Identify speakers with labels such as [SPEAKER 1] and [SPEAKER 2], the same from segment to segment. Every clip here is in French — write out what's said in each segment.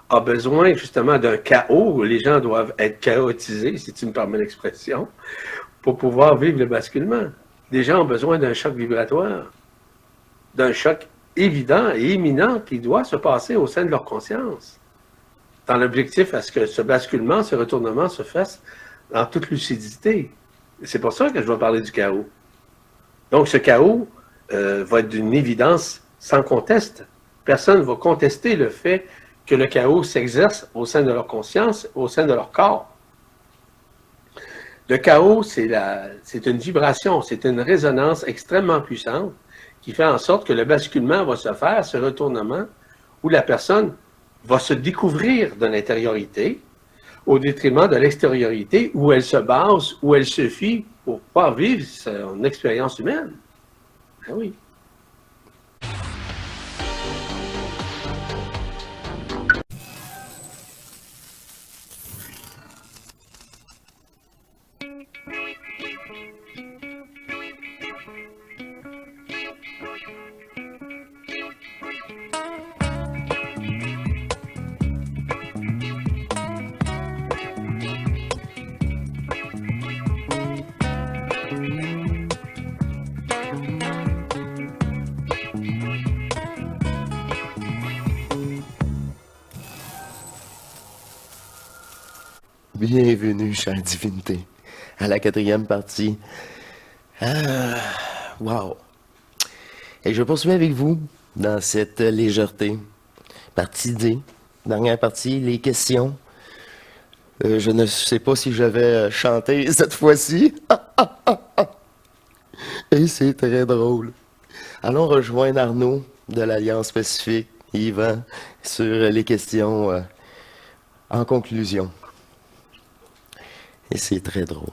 [SPEAKER 1] a besoin justement d'un chaos où les gens doivent être chaotisés, si tu me permets l'expression, pour pouvoir vivre le basculement. Les gens ont besoin d'un choc vibratoire, d'un choc évident et imminent qui doit se passer au sein de leur conscience, dans l'objectif à ce que ce basculement, ce retournement se fasse en toute lucidité. C'est pour ça que je vais parler du chaos. Donc, ce chaos va être d'une évidence sans conteste. Personne ne va contester le fait que le chaos s'exerce au sein de leur conscience, au sein de leur corps. Le chaos, c'est une vibration, c'est une résonance extrêmement puissante qui fait en sorte que le basculement va se faire, ce retournement, où la personne va se découvrir de l'intériorité au détriment de l'extériorité, où elle se base, où elle se fie pour pouvoir vivre son expérience humaine. Ah oui.
[SPEAKER 2] Bienvenue, chère divinité, à la 4e partie. Wow! Et je poursuis avec vous dans cette légèreté. Partie D, dernière partie, les questions. Je ne sais pas si je vais chanter cette fois-ci. Et c'est très drôle. Allons rejoindre Arnaud de l'Alliance Pacifique, Yvan, sur les questions en conclusion. Et c'est très drôle.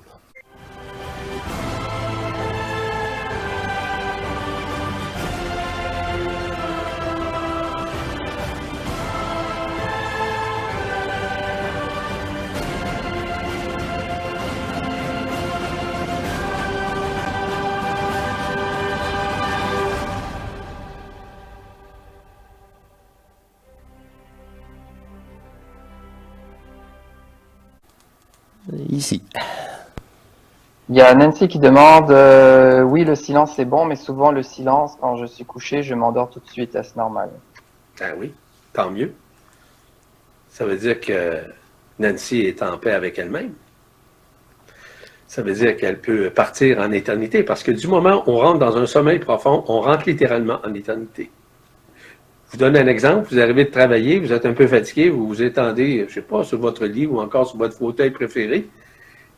[SPEAKER 2] Ici.
[SPEAKER 3] Il y a Nancy qui demande oui, le silence est bon, mais souvent le silence, quand je suis couché, je m'endors tout de suite. Est-ce normal?
[SPEAKER 1] Ah oui, tant mieux. Ça veut dire que Nancy est en paix avec elle-même. Ça veut dire qu'elle peut partir en éternité, parce que du moment où on rentre dans un sommeil profond, on rentre littéralement en éternité. Je vous donne un exemple, vous arrivez de travailler, vous êtes un peu fatigué, vous vous étendez, je ne sais pas, sur votre lit ou encore sur votre fauteuil préféré,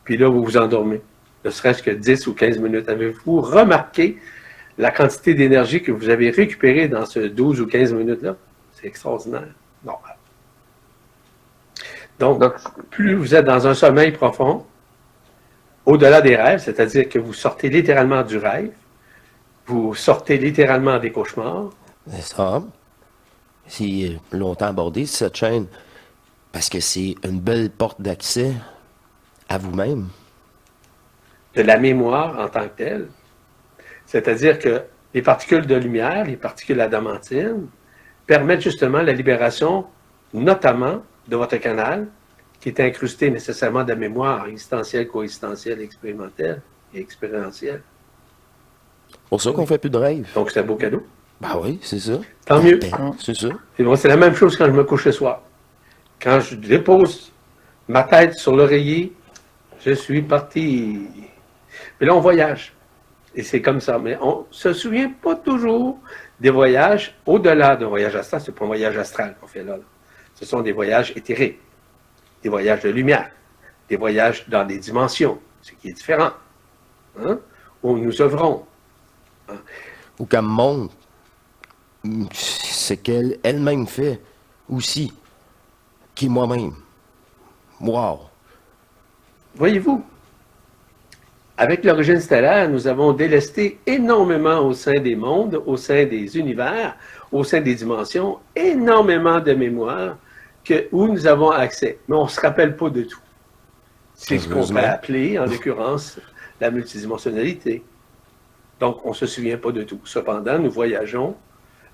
[SPEAKER 1] puis là, vous vous endormez. Ne serait-ce que 10 ou 15 minutes. Avez-vous remarqué la quantité d'énergie que vous avez récupérée dans ce 12 ou 15 minutes-là? C'est extraordinaire. Normal. Donc, plus vous êtes dans un sommeil profond, au-delà des rêves, c'est-à-dire que vous sortez littéralement du rêve, vous sortez littéralement des cauchemars.
[SPEAKER 2] Ça, c'est longtemps abordé cette chaîne, parce que c'est une belle porte d'accès à vous-même.
[SPEAKER 1] De la mémoire en tant que telle. C'est-à-dire que les particules de lumière, les particules adamantines, permettent justement la libération, notamment de votre canal, qui est incrusté nécessairement de mémoire existentielle, coexistentielle, expérimentale et expérientielle.
[SPEAKER 2] Pour ça qu'on fait plus de rêves.
[SPEAKER 1] Donc, c'est un beau cadeau.
[SPEAKER 2] Ben oui, c'est ça.
[SPEAKER 1] Tant mieux.
[SPEAKER 2] C'est ça.
[SPEAKER 1] Et bon, c'est la même chose quand je me couche le soir. Quand je dépose ma tête sur l'oreiller, je suis parti. Mais là, on voyage. Et c'est comme ça. Mais on ne se souvient pas toujours des voyages au-delà d'un voyage astral. Ce n'est pas un voyage astral qu'on fait là. Ce sont des voyages éthériques, des voyages de lumière, des voyages dans des dimensions, ce qui est différent. Hein? Où nous œuvrons. Hein?
[SPEAKER 2] Ou comme monde, ce qu'elle elle-même fait aussi, qui est moi-même. Wow!
[SPEAKER 1] Voyez-vous, avec l'origine stellaire, nous avons délesté énormément au sein des mondes, au sein des univers, au sein des dimensions, énormément de mémoire où nous avons accès. Mais on ne se rappelle pas de tout. C'est ce qu'on peut appeler, en l'occurrence, la multidimensionnalité. Donc, on ne se souvient pas de tout. Cependant, nous voyageons,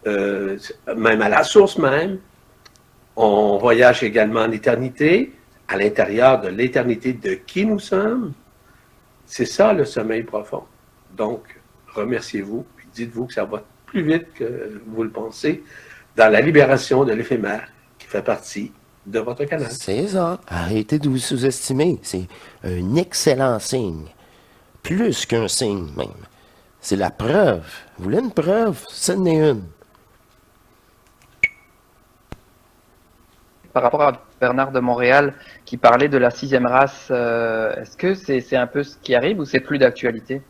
[SPEAKER 1] même à la source même, On voyage également en éternité, à l'intérieur de l'éternité de qui nous sommes. C'est ça le sommeil profond. Donc, remerciez-vous, puis dites-vous que ça va plus vite que vous le pensez dans la libération de l'éphémère qui fait partie de votre canal.
[SPEAKER 2] C'est ça. Arrêtez de vous sous-estimer. C'est un excellent signe. Plus qu'un signe, même. C'est la preuve. Vous voulez une preuve? C'en est une.
[SPEAKER 3] Par rapport à Bernard de Montréal qui parlait de la sixième race, est-ce que c'est un peu ce qui arrive ou c'est plus d'actualité?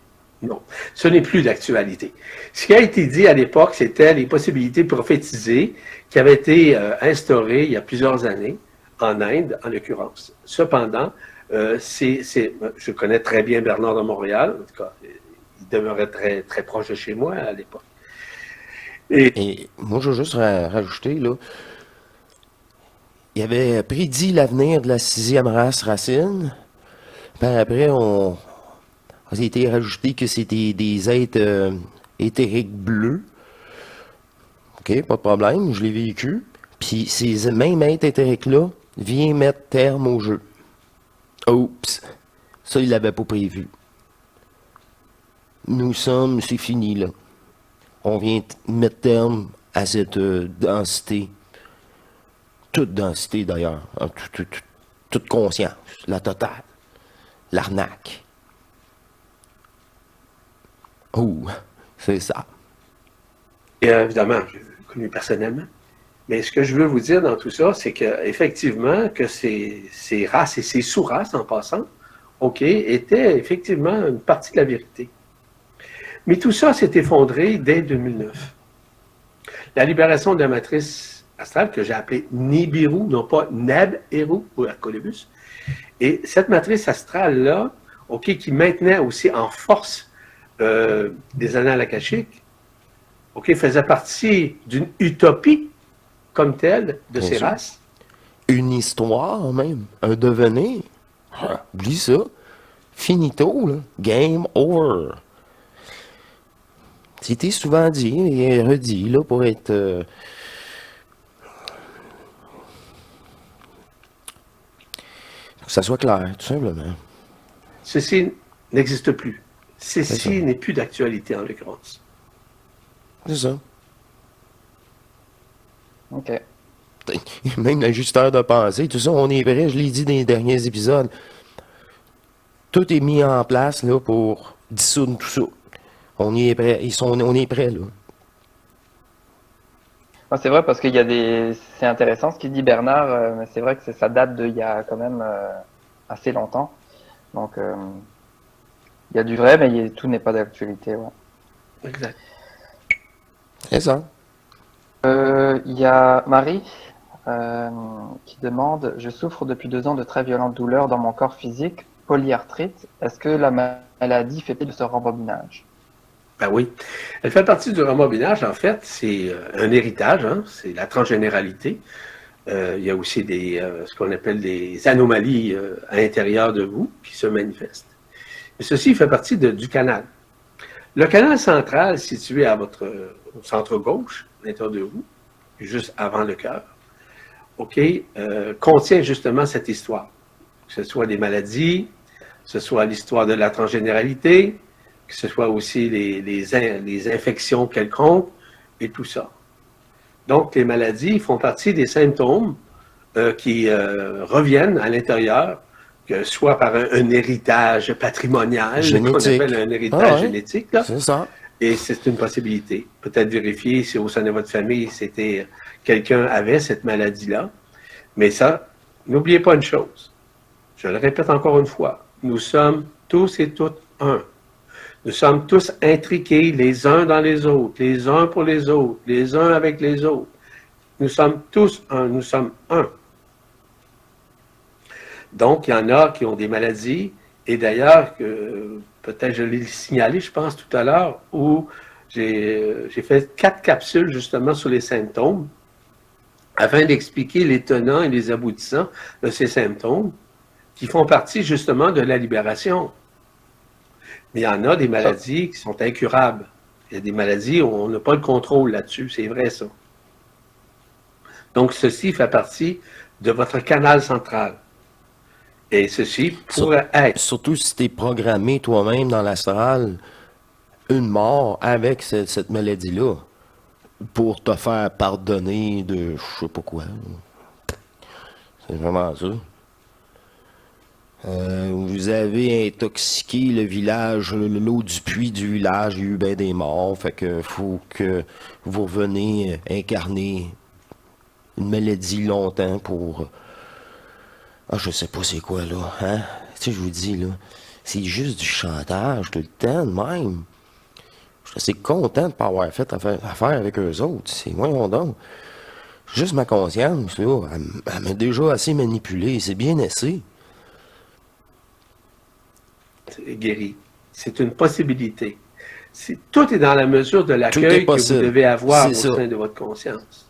[SPEAKER 1] Non, ce n'est plus d'actualité. Ce qui a été dit à l'époque, c'était les possibilités prophétisées qui avaient été instaurées il y a plusieurs années, en Inde en l'occurrence. Cependant, je connais très bien Bernard de Montréal, en tout cas, il demeurait très, très proche de chez moi à l'époque.
[SPEAKER 2] Et moi, je veux juste rajouter, là, il avait prédit l'avenir de la sixième race racine. Puis après, on a été rajouté que c'était des êtres éthériques bleus. OK, pas de problème, je l'ai vécu. Puis ces mêmes êtres éthériques-là viennent mettre terme au jeu. Oups! Ça, il l'avait pas prévu. C'est fini, là. On vient mettre terme à cette densité. Toute densité, d'ailleurs. Toute conscience. La totale. L'arnaque. Oh, c'est ça.
[SPEAKER 1] Et évidemment, je l'ai connu personnellement. Mais ce que je veux vous dire dans tout ça, c'est qu'effectivement, que ces races et ces sous-races, en passant, OK, étaient effectivement une partie de la vérité. Mais tout ça s'est effondré dès 2009. La libération de la matrice astrale, que j'ai appelée Nibiru, non pas Neb-Eru ou Hercolibus. Et cette matrice astrale-là, OK, qui maintenait aussi en force des annales akashiques, OK, faisait partie d'une utopie comme telle de
[SPEAKER 2] Bien
[SPEAKER 1] ces
[SPEAKER 2] sûr.
[SPEAKER 1] races.
[SPEAKER 2] Une histoire, même. Un devenir. Oublie ça. Finito, là. Game over. C'était souvent dit et redit, là, pour être... Pour que ça soit clair, tout simplement.
[SPEAKER 1] Ceci n'existe plus.
[SPEAKER 2] C'est ça.
[SPEAKER 1] Ceci n'est plus d'actualité en l'occurrence.
[SPEAKER 2] C'est ça.
[SPEAKER 3] Ok.
[SPEAKER 2] Même l'ajusteur de pensée, tout ça, on est prêt, je l'ai dit dans les derniers épisodes. Tout est mis en place là, pour dissoudre tout ça. On y est prêt. On est prêt, là.
[SPEAKER 3] Ouais, c'est vrai parce qu'il y a des. C'est intéressant ce qu'il dit Bernard, mais c'est vrai que ça date d'il y a quand même assez longtemps. Donc il y a du vrai, mais tout n'est pas d'actualité. Ouais.
[SPEAKER 1] Exact.
[SPEAKER 2] C'est ça.
[SPEAKER 3] Il y a Marie qui demande: je souffre depuis 2 ans de très violentes douleurs dans mon corps physique, polyarthrite. Est-ce que la maladie fait partie de ce rembobinage?
[SPEAKER 1] Ben oui. Elle fait partie du rembobinage, en fait. C'est un héritage, hein? C'est la transgénéralité. Il y a aussi ce qu'on appelle des anomalies à l'intérieur de vous qui se manifestent. Et ceci fait partie du canal. Le canal central, situé à votre centre gauche, à l'intérieur de vous, juste avant le cœur, OK, contient justement cette histoire. Que ce soit des maladies, que ce soit l'histoire de la transgénéralité, que ce soit aussi les infections quelconques et tout ça. Donc, les maladies font partie des symptômes qui reviennent à l'intérieur, que soit par un héritage patrimonial, qu'on appelle un héritage génétique. Là.
[SPEAKER 2] C'est ça.
[SPEAKER 1] Et c'est une possibilité. Peut-être vérifier si au sein de votre famille, quelqu'un avait cette maladie-là. Mais ça, n'oubliez pas une chose. Je le répète encore une fois. Nous sommes tous et toutes un. Nous sommes tous intriqués les uns dans les autres, les uns pour les autres, les uns avec les autres. Nous sommes tous un, nous sommes un. Donc, il y en a qui ont des maladies, et d'ailleurs, peut-être je l'ai signalé, je pense, tout à l'heure, où j'ai fait 4 capsules justement sur les symptômes, afin d'expliquer les tenants et les aboutissants de ces symptômes, qui font partie justement de la libération. Mais il y en a des maladies qui sont incurables. Il y a des maladies où on n'a pas le contrôle là-dessus, c'est vrai ça. Donc, ceci fait partie de votre canal central. Et ceci pourrait être.
[SPEAKER 2] Surtout si tu es programmé toi-même dans l'astral, une mort avec cette maladie-là, pour te faire pardonner de je sais pas quoi. C'est vraiment ça. Vous avez intoxiqué le village, l'eau du puits du village, il y a eu bien des morts, fait que faut que vous revenez incarner une maladie longtemps pour... Ah, je sais pas c'est quoi, là, hein? Tu sais, je vous dis, là, c'est juste du chantage tout le temps, de même. Je suis assez content de pas avoir fait affaire avec eux autres, c'est voyons donc. Juste ma conscience, là, elle m'a déjà assez manipulé, c'est bien assez.
[SPEAKER 1] Guéri. C'est une possibilité. Tout est dans la mesure de
[SPEAKER 2] Tout est
[SPEAKER 1] l'accueil que vous
[SPEAKER 2] possible.
[SPEAKER 1] devez avoir au
[SPEAKER 2] C'est ça.
[SPEAKER 1] sein de votre conscience.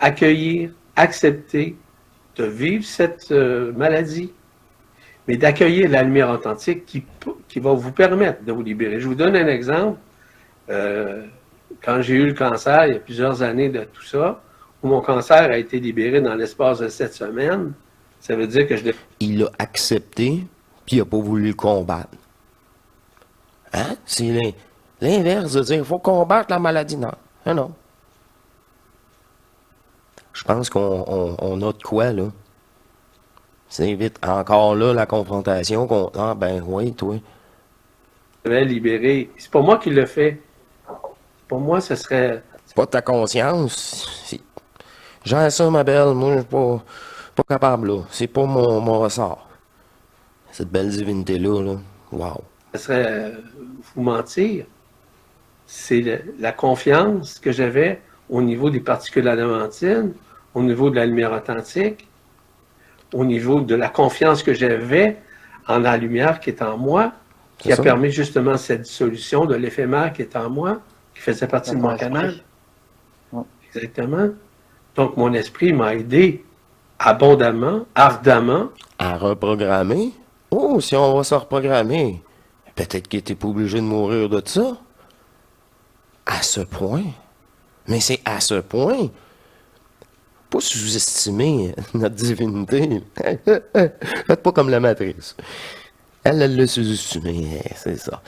[SPEAKER 1] Accueillir, accepter de vivre cette maladie, mais d'accueillir la lumière authentique qui va vous permettre de vous libérer. Je vous donne un exemple. Quand j'ai eu le cancer, il y a plusieurs années de tout ça, où mon cancer a été libéré dans l'espace de 7 semaines, ça veut dire que je l'ai...
[SPEAKER 2] Il l'a accepté, puis il n'a pas voulu le combattre. Hein? C'est l'inverse de dire il faut combattre la maladie. Non. Ah non. Je pense qu'on a de quoi, là. C'est vite. Encore là, la confrontation. Ah, ben oui, toi.
[SPEAKER 1] devais libérer. C'est pas moi qui le fais. Pour moi, ce serait...
[SPEAKER 2] C'est pas ta conscience. J'ai ça, ma belle. Moi, je suis pas capable, là. C'est pas mon ressort. Cette belle divinité-là, là. Wow.
[SPEAKER 1] Ce serait vous mentir. C'est la confiance que j'avais au niveau des particules adamantines, au niveau de la lumière authentique, au niveau de la confiance que j'avais en la lumière qui est en moi, qui a permis justement cette dissolution de l'éphémère qui est en moi, qui faisait partie de mon canal. Exactement. Donc, mon esprit m'a aidé abondamment, ardemment.
[SPEAKER 2] À reprogrammer? Oh, si on va se reprogrammer, peut-être qu'il n'était pas obligé de mourir de ça. À ce point. Mais c'est à ce point. Pas sous-estimer notre divinité. Faites pas comme la matrice. Elle l'a sous-estimé, c'est ça.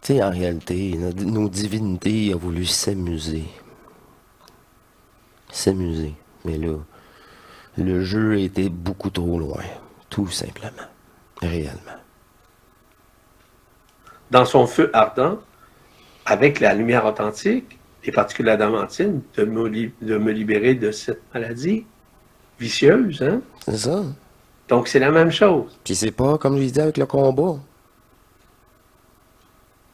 [SPEAKER 2] Tu sais, en réalité, nos divinités ont voulu s'amuser. S'amuser. Mais là, le jeu était beaucoup trop loin. Tout simplement. Réellement.
[SPEAKER 1] Dans son feu ardent, avec la lumière authentique, les particules adamantines, de me libérer de cette maladie vicieuse. Hein?
[SPEAKER 2] C'est ça.
[SPEAKER 1] Donc, c'est la même chose.
[SPEAKER 2] Puis c'est pas, comme je disais, avec le combat.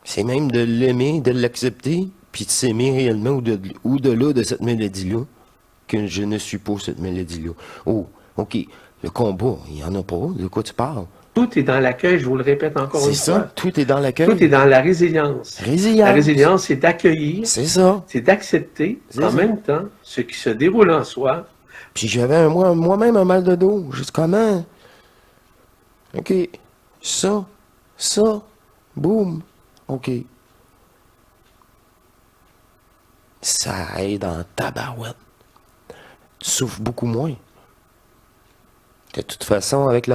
[SPEAKER 2] C'est même de l'aimer, de l'accepter, puis de s'aimer réellement au-delà de cette maladie-là, que je ne suis pas cette maladie-là. Oh, OK, le combat, il n'y en a pas. De quoi tu parles?
[SPEAKER 1] Tout est dans l'accueil, je vous le répète encore une fois.
[SPEAKER 2] C'est ça, tout est dans l'accueil.
[SPEAKER 1] Tout est dans la résilience.
[SPEAKER 2] Résilience.
[SPEAKER 1] La résilience, c'est d'accueillir.
[SPEAKER 2] C'est ça.
[SPEAKER 1] C'est d'accepter en même temps ce qui se déroule en soi.
[SPEAKER 2] Puis j'avais moi-même un mal de dos. Juste comment? OK. Ça. Boum. OK. Ça aide en tabarouette. Tu souffres beaucoup moins. De toute façon, avec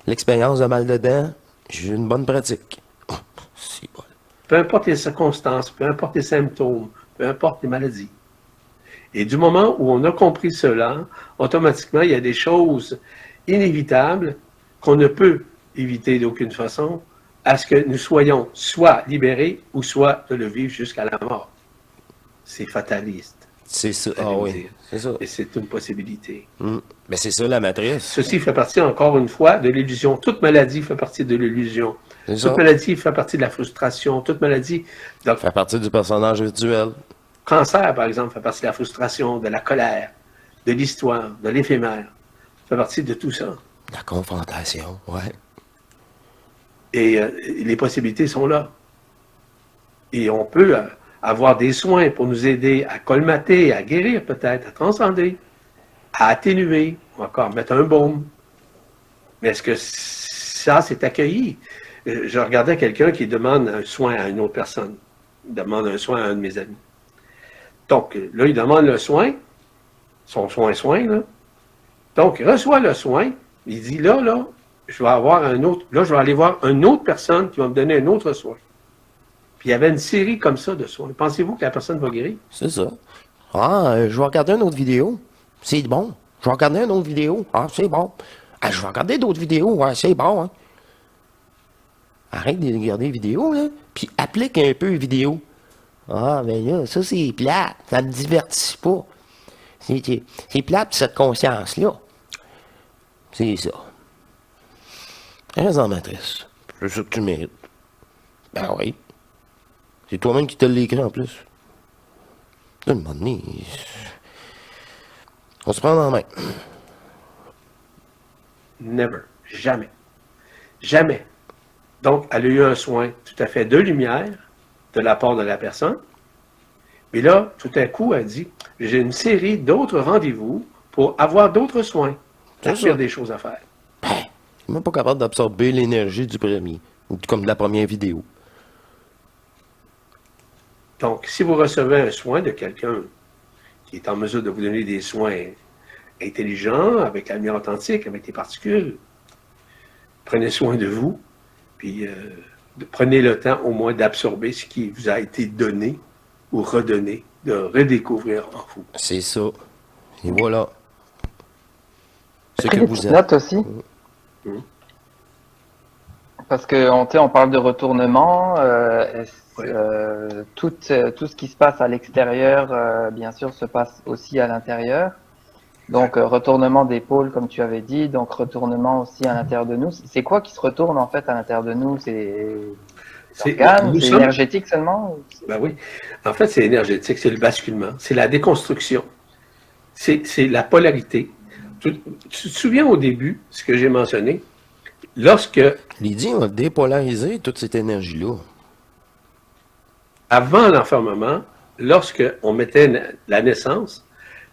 [SPEAKER 2] l'expérience de mal de dents, j'ai une bonne pratique. Oh, c'est bon.
[SPEAKER 1] Peu importe les circonstances, peu importe les symptômes, peu importe les maladies. Et du moment où on a compris cela, automatiquement, il y a des choses inévitables qu'on ne peut éviter d'aucune façon à ce que nous soyons soit libérés ou soit de le vivre jusqu'à la mort. C'est fataliste.
[SPEAKER 2] C'est ça. Ah oui, c'est ça.
[SPEAKER 1] Et c'est une possibilité.
[SPEAKER 2] Mais c'est ça la matrice.
[SPEAKER 1] Ceci fait partie, encore une fois, de l'illusion. Toute maladie fait partie de l'illusion. Toute maladie fait partie de la frustration. Toute maladie...
[SPEAKER 2] fait partie du personnage virtuel.
[SPEAKER 1] Cancer, par exemple, fait partie de la frustration, de la colère, de l'histoire, de l'éphémère. Fait partie de tout ça.
[SPEAKER 2] La confrontation, ouais.
[SPEAKER 1] Et les possibilités sont là. Et on peut avoir des soins pour nous aider à colmater, à guérir peut-être, à transcender, à atténuer, ou encore mettre un baume. Mais est-ce que ça, c'est accueilli? Je regardais quelqu'un qui demande un soin à une autre personne. Il demande un soin à un de mes amis. Donc, là, il demande le soin, son soin, là. Donc, il reçoit le soin, il dit, là, je vais avoir un autre, là, je vais aller voir une autre personne qui va me donner un autre soin. Puis il y avait une série comme ça de soins. Pensez-vous que la personne va guérir?
[SPEAKER 2] C'est ça. Ah, je vais regarder une autre vidéo. C'est bon. Je vais regarder une autre vidéo. Ah, c'est bon. Ah, je vais regarder d'autres vidéos. Ouais, c'est bon, hein. Arrête de regarder les vidéos, là. Puis applique un peu les vidéos. Ah, mais là, ça, c'est plate. Ça me divertit pas. C'est plate, cette conscience-là. C'est ça. Reste en matrice. C'est ça que tu mérites. Ben oui. C'est toi-même qui te l'écrit en plus. Là, un moment donné, on se prend en main.
[SPEAKER 1] Never. Jamais. Jamais. Donc, elle a eu un soin tout à fait de lumière de la part de la personne. Mais là, tout à coup, elle dit, j'ai une série d'autres rendez-vous pour avoir d'autres soins.
[SPEAKER 2] C'est
[SPEAKER 1] Il y a
[SPEAKER 2] ça.
[SPEAKER 1] des choses à faire.
[SPEAKER 2] Ben, je suis même pas capable d'absorber l'énergie du premier. Ou comme de la première vidéo.
[SPEAKER 1] Donc, si vous recevez un soin de quelqu'un qui est en mesure de vous donner des soins intelligents, avec la lumière authentique, avec des particules, prenez soin de vous, puis prenez le temps au moins d'absorber ce qui vous a été donné ou redonné, de redécouvrir en vous.
[SPEAKER 2] C'est ça. Et voilà. Ce
[SPEAKER 3] J'ai pris
[SPEAKER 2] que
[SPEAKER 3] des
[SPEAKER 2] vous
[SPEAKER 3] petites
[SPEAKER 2] êtes.
[SPEAKER 3] notes aussi.
[SPEAKER 1] Mhm.
[SPEAKER 3] Parce que on parle de retournement.
[SPEAKER 1] Ouais.
[SPEAKER 3] Tout ce qui se passe à l'extérieur, bien sûr, se passe aussi à l'intérieur. Donc, retournement des pôles, comme tu avais dit. Donc, retournement aussi à l'intérieur de nous. C'est quoi qui se retourne en fait à l'intérieur de nous? C'est les organes?
[SPEAKER 1] Nous
[SPEAKER 3] C'est
[SPEAKER 1] sommes,
[SPEAKER 3] énergétique seulement?
[SPEAKER 1] ben oui, en fait, c'est énergétique, c'est le basculement, c'est la déconstruction, c'est la polarité. Tu te souviens au début, ce que j'ai mentionné, lorsque,
[SPEAKER 2] Lydie a dépolarisé toute cette énergie-là.
[SPEAKER 1] avant l'enfermement, lorsque on mettait la naissance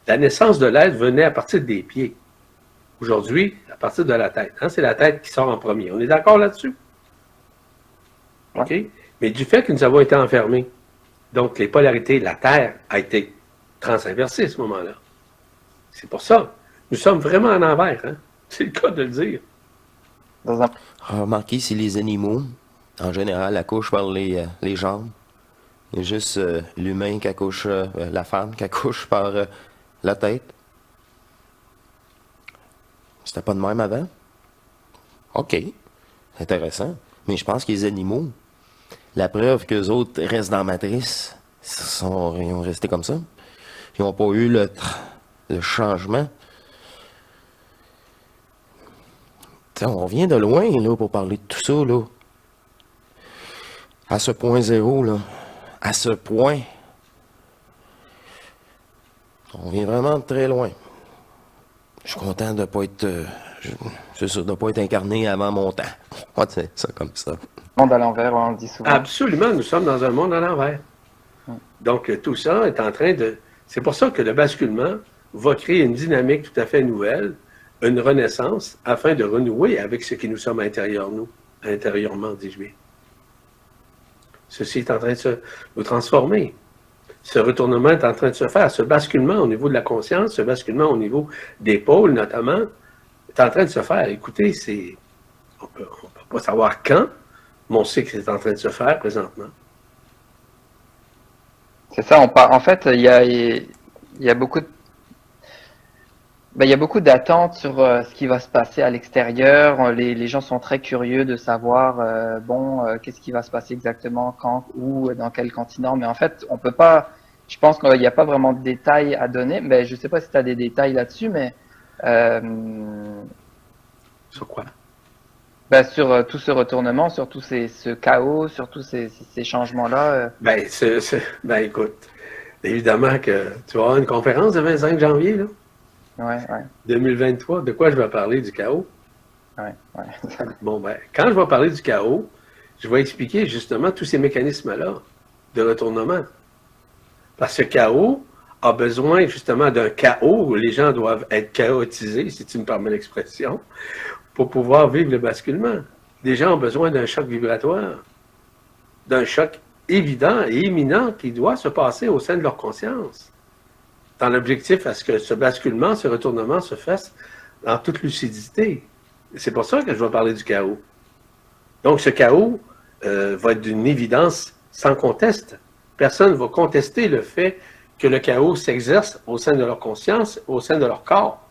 [SPEAKER 1] de l'être venait à partir des pieds. Aujourd'hui, à partir de la tête. Hein, c'est la tête qui sort en premier. On est d'accord là-dessus? OK? Mais du fait que nous avons été enfermés, donc les polarités, la Terre a été transinversée à ce moment-là. C'est pour ça. Nous sommes vraiment en envers. Hein? C'est le cas de le dire.
[SPEAKER 3] Dans un...
[SPEAKER 2] Remarquez si les animaux, en général, accouchent par les jambes. Il y a juste l'humain qui accouche, la femme qui accouche par la tête. C'était pas de même avant? OK. Intéressant. Mais je pense que les animaux, la preuve qu'eux autres restent dans la matrice, ils ont resté comme ça. Ils n'ont pas eu le changement. T'sais, on vient de loin là, pour parler de tout ça. Là. À ce point zéro, là. À ce point. On vient vraiment de très loin. Je suis content de ne pas être. C'est ça, de pas être incarné avant mon temps. On va dire ça comme ça.
[SPEAKER 3] monde à l'envers, on le dit souvent.
[SPEAKER 1] Absolument, nous sommes dans un monde à l'envers. Donc, tout ça est en train de... C'est pour ça que le basculement va créer une dynamique tout à fait nouvelle, une renaissance, afin de renouer avec ce qui nous sommes intérieurement, dis-je bien. Ceci est en train de nous transformer. Ce retournement est en train de se faire. Ce basculement au niveau de la conscience, ce basculement au niveau des pôles, notamment, est en train de se faire. Écoutez, on peut pas savoir quand, mais on sait que c'est en train de se faire présentement.
[SPEAKER 3] C'est ça, en fait, il y a beaucoup il y a beaucoup d'attentes sur ce qui va se passer à l'extérieur. Les gens sont très curieux de savoir, qu'est-ce qui va se passer exactement, quand, où, dans quel continent. Mais en fait, on peut pas, je pense qu'il n'y a pas vraiment de détails à donner. Mais je sais pas si tu as des détails là-dessus, mais
[SPEAKER 1] Sur quoi?
[SPEAKER 3] sur tout ce retournement, sur tout ce chaos, sur tous ces changements-là.
[SPEAKER 1] Écoute, évidemment que tu vas avoir une conférence le 25 janvier, là,
[SPEAKER 3] Ouais.
[SPEAKER 1] 2023. De quoi je vais parler? Du chaos?
[SPEAKER 3] Ouais.
[SPEAKER 1] Bon, quand je vais parler du chaos, je vais expliquer justement tous ces mécanismes-là de retournement. Parce que le chaos a besoin justement d'un chaos où les gens doivent être chaotisés, si tu me permets l'expression, pour pouvoir vivre le basculement. Les gens ont besoin d'un choc vibratoire, d'un choc évident et imminent qui doit se passer au sein de leur conscience, dans l'objectif à ce que ce basculement, ce retournement se fasse en toute lucidité. C'est pour ça que je vais parler du chaos. Donc, ce chaos va être d'une évidence sans conteste. Personne ne va contester le fait que le chaos s'exerce au sein de leur conscience, au sein de leur corps.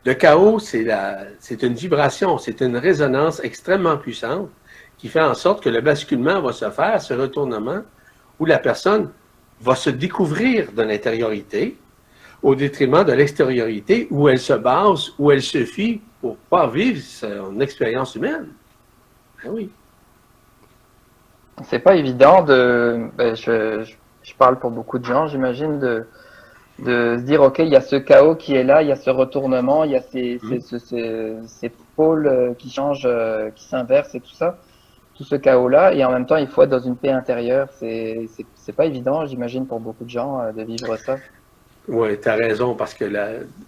[SPEAKER 1] Le chaos, c'est une vibration, c'est une résonance extrêmement puissante qui fait en sorte que le basculement va se faire, ce retournement, où la personne va se découvrir de l'intériorité au détriment de l'extériorité, où elle se base, où elle se fie pour pouvoir vivre son expérience humaine. Ben oui.
[SPEAKER 3] C'est pas évident je parle pour beaucoup de gens, j'imagine, de se dire, OK, il y a ce chaos qui est là, il y a ce retournement, il y a ces pôles qui changent, qui s'inversent et tout ça, tout ce chaos-là, et en même temps, il faut être dans une paix intérieure. C'est pas évident, j'imagine, pour beaucoup de gens de vivre ça.
[SPEAKER 1] Oui, tu as raison, parce que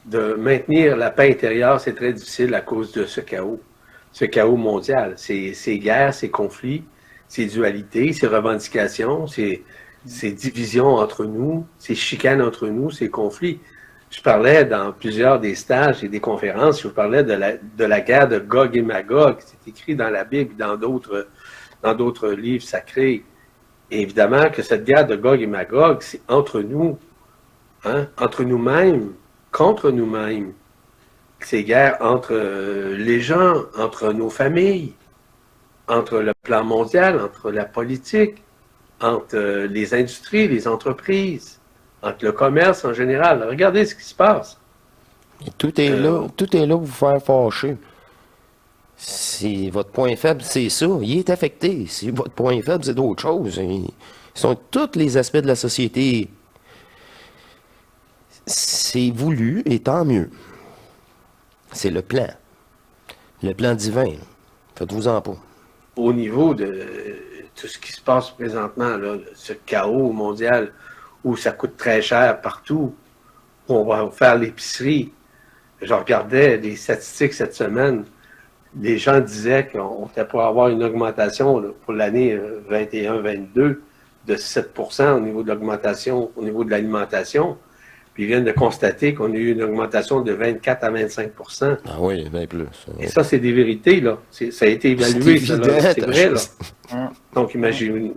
[SPEAKER 1] de maintenir la paix intérieure, c'est très difficile à cause de ce chaos mondial. Ces guerres, ces conflits, ces dualités, ces revendications, ces divisions entre nous, ces chicanes entre nous, ces conflits. Je parlais dans plusieurs des stages et des conférences, je parlais de la guerre de Gog et Magog. C'est écrit dans la Bible et dans d'autres livres sacrés. Et évidemment que cette guerre de Gog et Magog, c'est entre nous, hein, entre nous-mêmes, contre nous-mêmes. Ces guerres entre les gens, entre nos familles, entre le plan mondial, entre la politique, entre les industries, les entreprises, entre le commerce en général. Regardez ce qui se passe.
[SPEAKER 2] Et tout est là pour vous faire fâcher. Si votre point faible, c'est ça, il est affecté. Si votre point faible, c'est d'autres choses. Ils sont tous les aspects de la société. C'est voulu et tant mieux. C'est le plan. Le plan divin. Faites-vous-en pas.
[SPEAKER 1] Au niveau de tout ce qui se passe présentement, là, ce chaos mondial où ça coûte très cher partout, où on va faire l'épicerie. Je regardais les statistiques cette semaine. Les gens disaient qu'on était pour avoir une augmentation là, pour l'année 21-22 de 7% au niveau de l'augmentation, au niveau de l'alimentation. Puis ils viennent de constater qu'on a eu une augmentation de 24 à 25%.
[SPEAKER 2] Ah oui, bien plus.
[SPEAKER 1] Et ça, c'est des vérités, là. Ça a été évalué, ça, là. C'est vrai, là. Donc, imagine,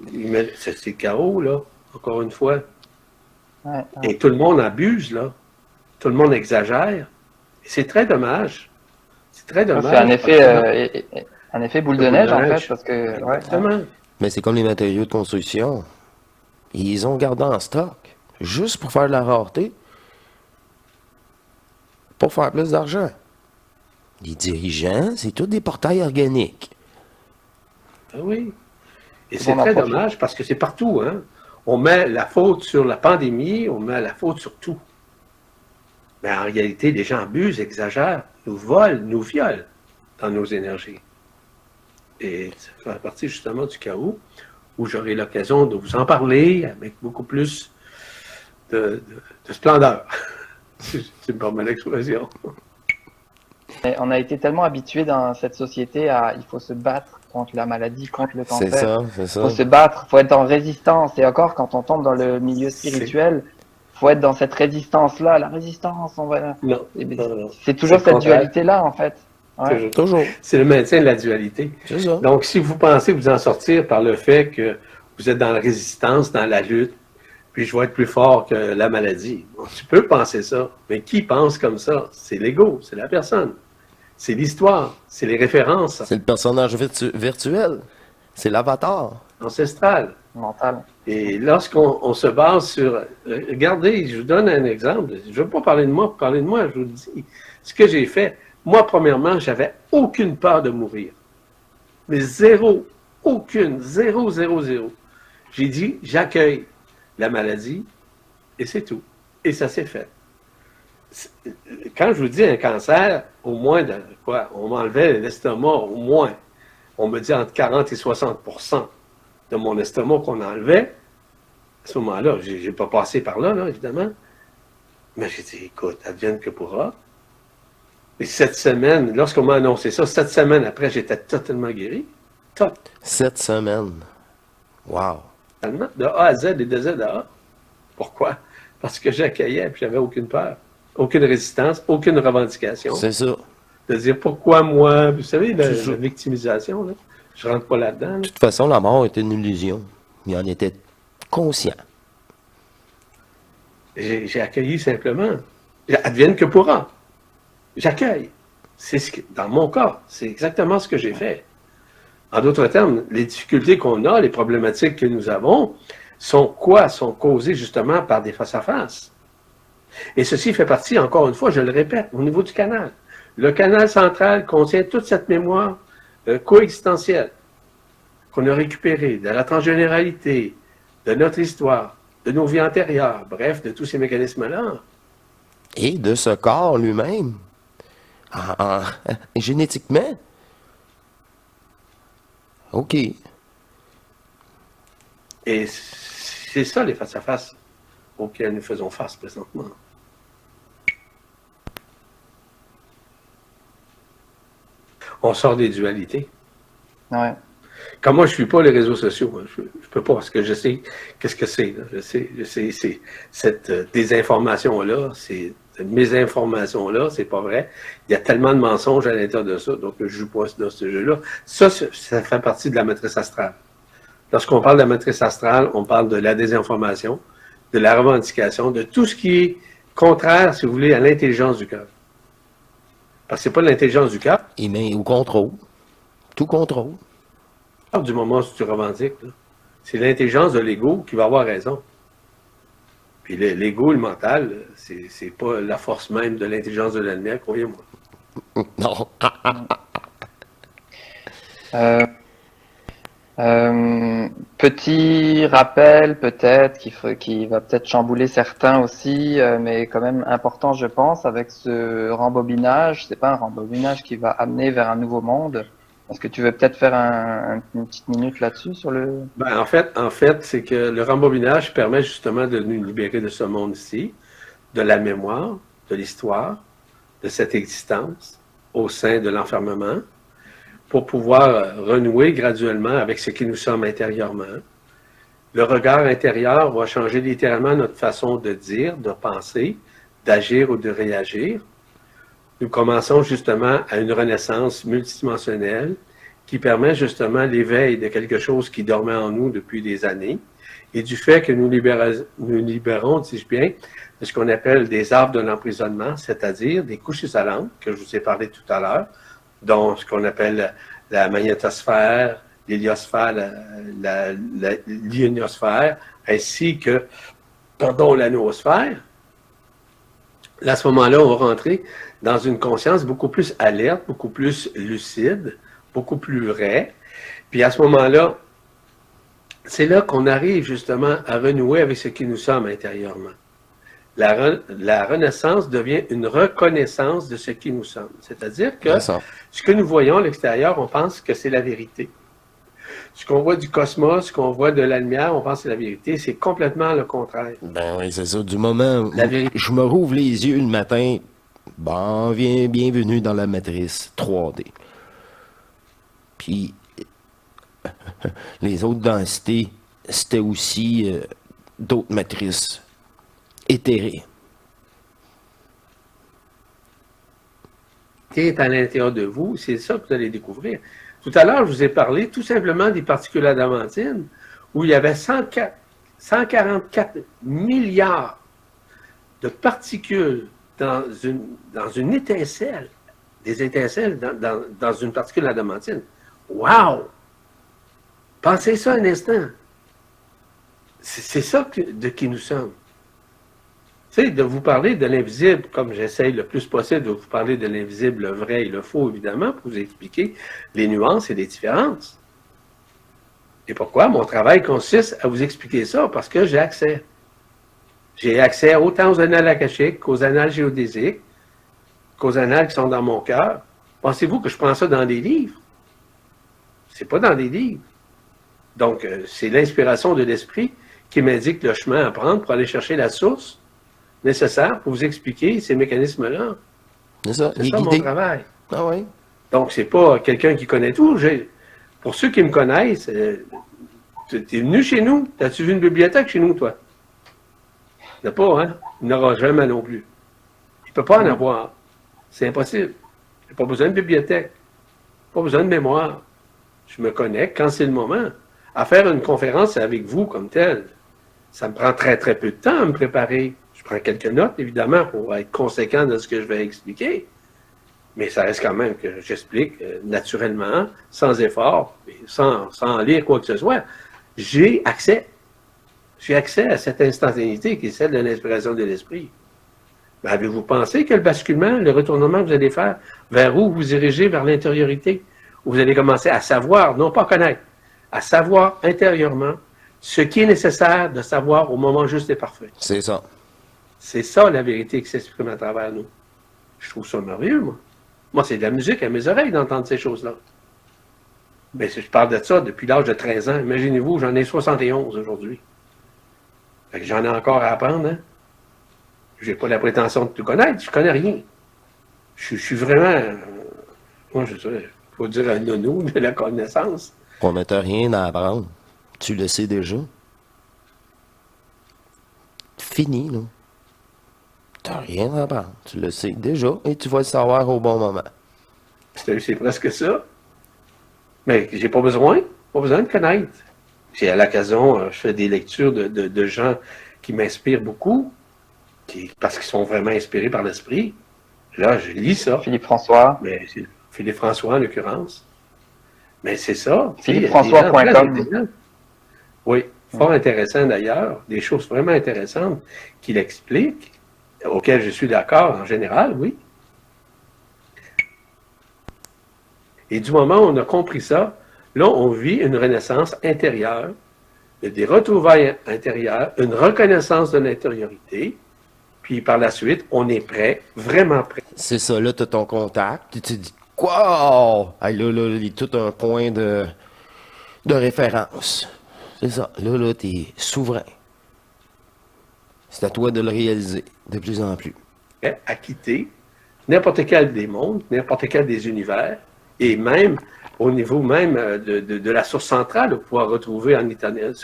[SPEAKER 1] c'est le chaos, là, encore une fois. Et tout le monde abuse, là. Tout le monde exagère. Et c'est très dommage. C'est très dommage.
[SPEAKER 3] C'est un effet boule de neige, en fait, parce que...
[SPEAKER 1] Exactement.
[SPEAKER 2] Mais c'est comme les matériaux de construction. Ils ont gardé en stock, juste pour faire de la rareté, pour faire plus d'argent. Les dirigeants, c'est tous des portails organiques.
[SPEAKER 1] Ah oui. Et c'est très dommage parce que c'est partout, hein. On met la faute sur la pandémie, on met la faute sur tout. Mais en réalité, les gens abusent, exagèrent, nous volent, nous violent dans nos énergies. Et ça fait partie justement du chaos où j'aurai l'occasion de vous en parler avec beaucoup plus de splendeur. Si tu me permets l'expression.
[SPEAKER 3] On a été tellement habitués dans cette société il faut se battre contre la maladie, contre le cancer.
[SPEAKER 2] C'est ça, c'est ça.
[SPEAKER 3] Il faut se battre, il faut être en résistance. Et encore, quand on tombe dans le milieu spirituel, il faut être dans cette résistance-là. La résistance, on va...
[SPEAKER 1] Non.
[SPEAKER 3] C'est toujours cette dualité-là, en fait.
[SPEAKER 1] Ouais. Toujours. C'est le maintien de la dualité.
[SPEAKER 2] C'est ça.
[SPEAKER 1] Donc, si vous pensez vous en sortir par le fait que vous êtes dans la résistance, dans la lutte, puis je vais être plus fort que la maladie. Bon, tu peux penser ça, mais qui pense comme ça? C'est l'ego, c'est la personne. C'est l'histoire, c'est les références.
[SPEAKER 2] C'est le personnage virtuel. C'est l'avatar.
[SPEAKER 1] Ancestral.
[SPEAKER 3] Mental.
[SPEAKER 1] Et lorsqu'on se base sur... Regardez, je vous donne un exemple. Je ne veux pas parler de moi pour parler de moi, je vous le dis. Ce que j'ai fait, moi, premièrement, j'avais aucune peur de mourir. Mais zéro, aucune, zéro. J'ai dit, j'accueille la maladie et c'est tout. Et ça s'est fait. Quand je vous dis un cancer, au moins, on m'enlevait l'estomac, au moins. On me dit entre 40 et 60% de mon estomac qu'on enlevait. À ce moment-là, je n'ai pas passé par là, évidemment. Mais j'ai dit, écoute, advienne que pourra. Et 7 semaines, lorsqu'on m'a annoncé ça, 7 semaines après, j'étais totalement guéri.
[SPEAKER 2] 7 semaines. Wow.
[SPEAKER 1] De A à Z et de Z à A. Pourquoi? Parce que j'accueillais et j'avais aucune peur, aucune résistance, aucune revendication.
[SPEAKER 2] C'est ça.
[SPEAKER 1] De dire pourquoi moi, vous savez,
[SPEAKER 2] C'est ça.
[SPEAKER 1] la victimisation, là, je rentre pas là-dedans. Là.
[SPEAKER 2] De toute façon, la mort était une illusion. Il en était conscient.
[SPEAKER 1] J'ai accueilli simplement. Advienne que pourra. J'accueille. C'est ce que, dans mon cas, c'est exactement ce que j'ai fait. En d'autres termes, les difficultés qu'on a, les problématiques que nous avons, sont quoi? Sont causées justement par des face-à-face. Et ceci fait partie, encore une fois, je le répète, au niveau du canal. Le canal central contient toute cette mémoire coexistentielle qu'on a récupérée de la transgénéralité, de notre histoire, de nos vies antérieures, bref, de tous ces mécanismes-là.
[SPEAKER 2] Et de ce corps lui-même. Génétiquement. OK.
[SPEAKER 1] Et c'est ça les face-à-face auxquels nous faisons face présentement. On sort des dualités.
[SPEAKER 3] Ouais.
[SPEAKER 1] Comme moi, je ne suis pas les réseaux sociaux. Hein. Je ne peux pas, parce que je sais qu'est-ce que c'est. Là. Je sais, c'est cette désinformation-là, ces mésinformations-là, c'est pas vrai. Il y a tellement de mensonges à l'intérieur de ça, donc je ne joue pas dans ce jeu-là. Ça fait partie de la matrice astrale. Lorsqu'on parle de la matrice astrale, on parle de la désinformation, de la revendication, de tout ce qui est contraire, si vous voulez, à l'intelligence du cœur. Parce que ce n'est pas l'intelligence du cœur.
[SPEAKER 2] Et mais au contrôle. Tout contrôle.
[SPEAKER 1] Du moment où tu revendiques, c'est l'intelligence de l'ego qui va avoir raison. Puis l'ego, le mental, c'est pas la force même de l'intelligence de la lumière, croyez-moi.
[SPEAKER 2] Non.
[SPEAKER 3] Petit rappel peut-être qui va peut-être chambouler certains aussi, mais quand même important je pense, avec ce rembobinage. C'est pas un rembobinage qui va amener vers un nouveau monde. Est-ce que tu veux peut-être faire une petite minute là-dessus sur le...
[SPEAKER 1] Ben, en fait, c'est que le rembobinage permet justement de nous libérer de ce monde-ci, de la mémoire, de l'histoire, de cette existence au sein de l'enfermement, pour pouvoir renouer graduellement avec ce qui nous sommes intérieurement. Le regard intérieur va changer littéralement notre façon de dire, de penser, d'agir ou de réagir. Nous commençons justement à une renaissance multidimensionnelle qui permet justement l'éveil de quelque chose qui dormait en nous depuis des années et du fait que nous libérons, dis-je bien, de ce qu'on appelle des arbres de l'emprisonnement, c'est-à-dire des couches isolantes, que je vous ai parlé tout à l'heure, dont ce qu'on appelle la magnétosphère, l'héliosphère, l'ionosphère, ainsi que, la noosphère. Là, à ce moment-là, on va rentrer dans une conscience beaucoup plus alerte, beaucoup plus lucide, beaucoup plus vraie. Puis à ce moment-là, c'est là qu'on arrive justement à renouer avec ce qui nous sommes intérieurement. La renaissance devient une reconnaissance de ce qui nous sommes. C'est-à-dire que ce que nous voyons à l'extérieur, on pense que c'est la vérité. Ce qu'on voit du cosmos, ce qu'on voit de la lumière, on pense que c'est la vérité. C'est complètement le contraire.
[SPEAKER 2] Ben oui, c'est ça. Du moment où je me rouvre les yeux le matin, bon, bienvenue dans la matrice 3D. Puis, les autres densités, c'était aussi d'autres matrices éthérées.
[SPEAKER 1] Qui est à l'intérieur de vous, c'est ça que vous allez découvrir. Tout à l'heure, je vous ai parlé tout simplement des particules adamantines, où il y avait 144 milliards de particules dans une étincelle, des étincelles dans une particule adamantine. Wow! Pensez ça un instant. C'est ça de qui nous sommes. Tu sais, de vous parler de l'invisible, comme j'essaye le plus possible de vous parler de l'invisible, le vrai et le faux, évidemment, pour vous expliquer les nuances et les différences. Et pourquoi? Mon travail consiste à vous expliquer ça, parce que j'ai accès. J'ai accès autant aux annales akashiques qu'aux annales géodésiques, qu'aux annales qui sont dans mon cœur. Pensez-vous que je prends ça dans des livres? C'est pas dans des livres. Donc, c'est l'inspiration de l'esprit qui m'indique le chemin à prendre pour aller chercher la source nécessaire pour vous expliquer ces mécanismes-là.
[SPEAKER 2] C'est ça,
[SPEAKER 1] mon travail.
[SPEAKER 2] Ah oui?
[SPEAKER 1] Donc, c'est pas quelqu'un qui connaît tout. Pour ceux qui me connaissent, T'es venu chez nous? T'as-tu vu une bibliothèque chez nous, toi? Il n'y en a pas, hein? Il n'y en aura jamais non plus. Il ne peut pas en avoir. C'est impossible. Il n'y a pas besoin de bibliothèque. Pas besoin de mémoire. Je me connecte quand c'est le moment. À faire une conférence avec vous comme telle, ça me prend très, très peu de temps à me préparer. Je prends quelques notes, évidemment, pour être conséquent de ce que je vais expliquer. Mais ça reste quand même que j'explique naturellement, sans effort, et sans lire quoi que ce soit. J'ai accès. J'ai accès à cette instantanéité qui est celle de l'inspiration de l'esprit. Mais avez-vous pensé que le basculement, le retournement que vous allez faire, vers où vous dirigez, vers l'intériorité, où vous allez commencer à savoir, non pas connaître, à savoir intérieurement ce qui est nécessaire de savoir au moment juste et parfait.
[SPEAKER 2] C'est ça.
[SPEAKER 1] C'est ça la vérité qui s'exprime à travers nous. Je trouve ça merveilleux, moi. Moi, c'est de la musique à mes oreilles d'entendre ces choses-là. Mais si je parle de ça depuis l'âge de 13 ans, imaginez-vous, j'en ai 71 aujourd'hui. Fait que j'en ai encore à apprendre, hein? Je n'ai pas la prétention de tout connaître, je connais rien. Je suis vraiment, moi je dirais, il faut dire un nono de la connaissance.
[SPEAKER 2] On n'a rien à apprendre. Tu le sais déjà. Fini, là. T'as rien à apprendre. Tu le sais déjà et tu vas le savoir au bon moment.
[SPEAKER 1] C'est presque ça. Mais j'ai pas besoin de connaître. J'ai à l'occasion, je fais des lectures de gens qui m'inspirent beaucoup, parce qu'ils sont vraiment inspirés par l'esprit. Là, je lis ça.
[SPEAKER 3] Philippe François.
[SPEAKER 1] Mais c'est Philippe François, en l'occurrence. Mais c'est ça.
[SPEAKER 3] PhilippeFrançois.com.
[SPEAKER 1] Oui, fort intéressant d'ailleurs. Des choses vraiment intéressantes qu'il explique, auxquelles je suis d'accord en général, oui. Et du moment où on a compris ça, là, on vit une renaissance intérieure, des retrouvailles intérieures, une reconnaissance de l'intériorité, puis par la suite, on est prêt, vraiment prêt.
[SPEAKER 2] C'est ça, là, t'as ton contact, tu te dis, wow! Hey, là, il y a tout un point de référence. C'est ça, là, t'es souverain. C'est à toi de le réaliser, de plus en plus.
[SPEAKER 1] À quitter n'importe quel des mondes, n'importe quel des univers, et même au niveau même de la source centrale, pour pouvoir se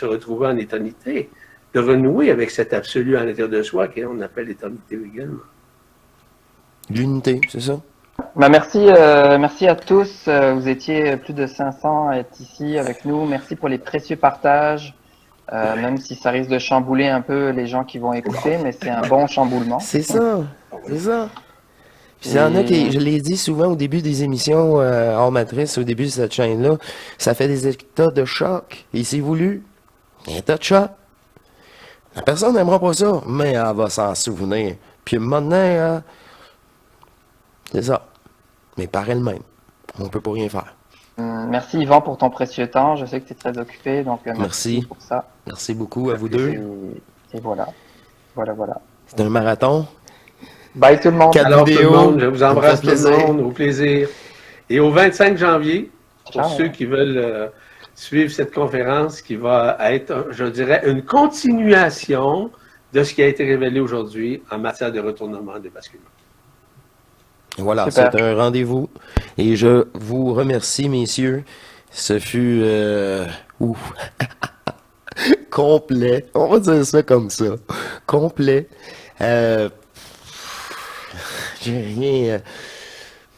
[SPEAKER 1] retrouver en éternité, de renouer avec cet absolu à l'intérieur de soi qu'on appelle l'éternité également.
[SPEAKER 2] L'unité, c'est ça?
[SPEAKER 3] Bah, merci à tous. Vous étiez plus de 500 à être ici avec nous. Merci pour les précieux partages, même si ça risque de chambouler un peu les gens qui vont écouter, mais c'est un bon chamboulement.
[SPEAKER 2] C'est ça, c'est ça. Puis il y en a qui, je l'ai dit souvent au début des émissions hors matrice, au début de cette chaîne-là, ça fait des états de choc. Et c'est voulu. Un état de choc. La personne n'aimera pas ça, mais elle va s'en souvenir. Puis maintenant, c'est ça. Mais par elle-même. On peut pas rien faire.
[SPEAKER 3] Merci Yvan pour ton précieux temps. Je sais que tu es très occupé, donc merci pour ça.
[SPEAKER 2] Merci beaucoup à vous deux.
[SPEAKER 3] Et voilà. Voilà.
[SPEAKER 2] C'est un marathon.
[SPEAKER 3] Bye tout le monde.
[SPEAKER 1] Alors tout le monde, je vous embrasse tout le monde, au plaisir. Et au 25 janvier, pour ceux qui veulent suivre cette conférence qui va être, je dirais, une continuation de ce qui a été révélé aujourd'hui en matière de retournement de basculement.
[SPEAKER 2] Voilà, c'est un rendez-vous. Et je vous remercie, messieurs. Ce fut complet. On va dire ça comme ça. Complet. J'ai rien.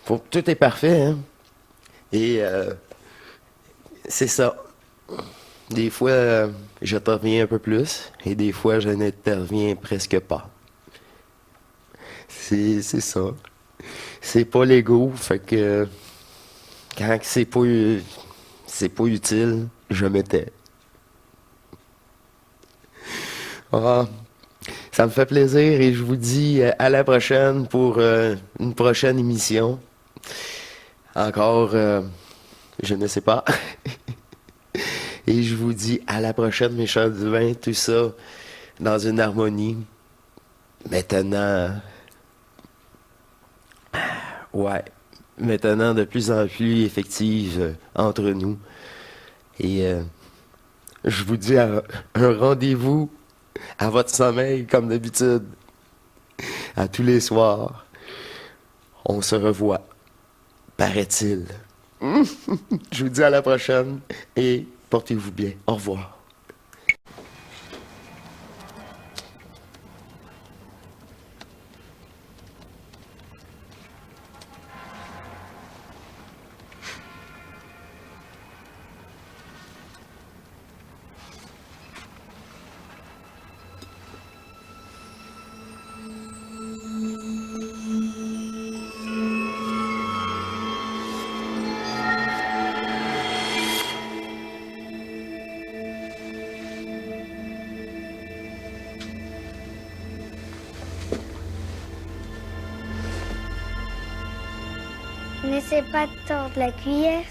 [SPEAKER 2] Tout est parfait, hein? Et c'est ça. Des fois, j'interviens un peu plus, et des fois, je n'interviens presque pas. C'est ça. C'est pas l'ego, fait que quand c'est pas utile, je me tais. Ah, ça me fait plaisir et je vous dis à la prochaine pour une prochaine émission. Encore, je ne sais pas. Et je vous dis à la prochaine, mes chers divins, tout ça dans une harmonie. Maintenant, maintenant de plus en plus effective entre nous. Et je vous dis un rendez-vous à votre sommeil, comme d'habitude, à tous les soirs. On se revoit, paraît-il. Je vous dis à la prochaine et portez-vous bien. Au revoir.
[SPEAKER 4] N'essaie pas de tordre la cuillère,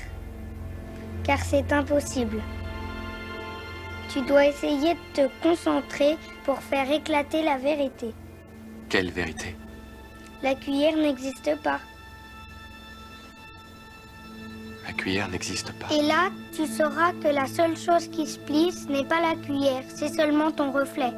[SPEAKER 4] car c'est impossible. Tu dois essayer de te concentrer pour faire éclater la vérité.
[SPEAKER 5] Quelle vérité?
[SPEAKER 4] La cuillère n'existe pas.
[SPEAKER 5] La cuillère n'existe pas.
[SPEAKER 4] Et là, tu sauras que la seule chose qui se plie, ce n'est pas la cuillère, c'est seulement ton reflet.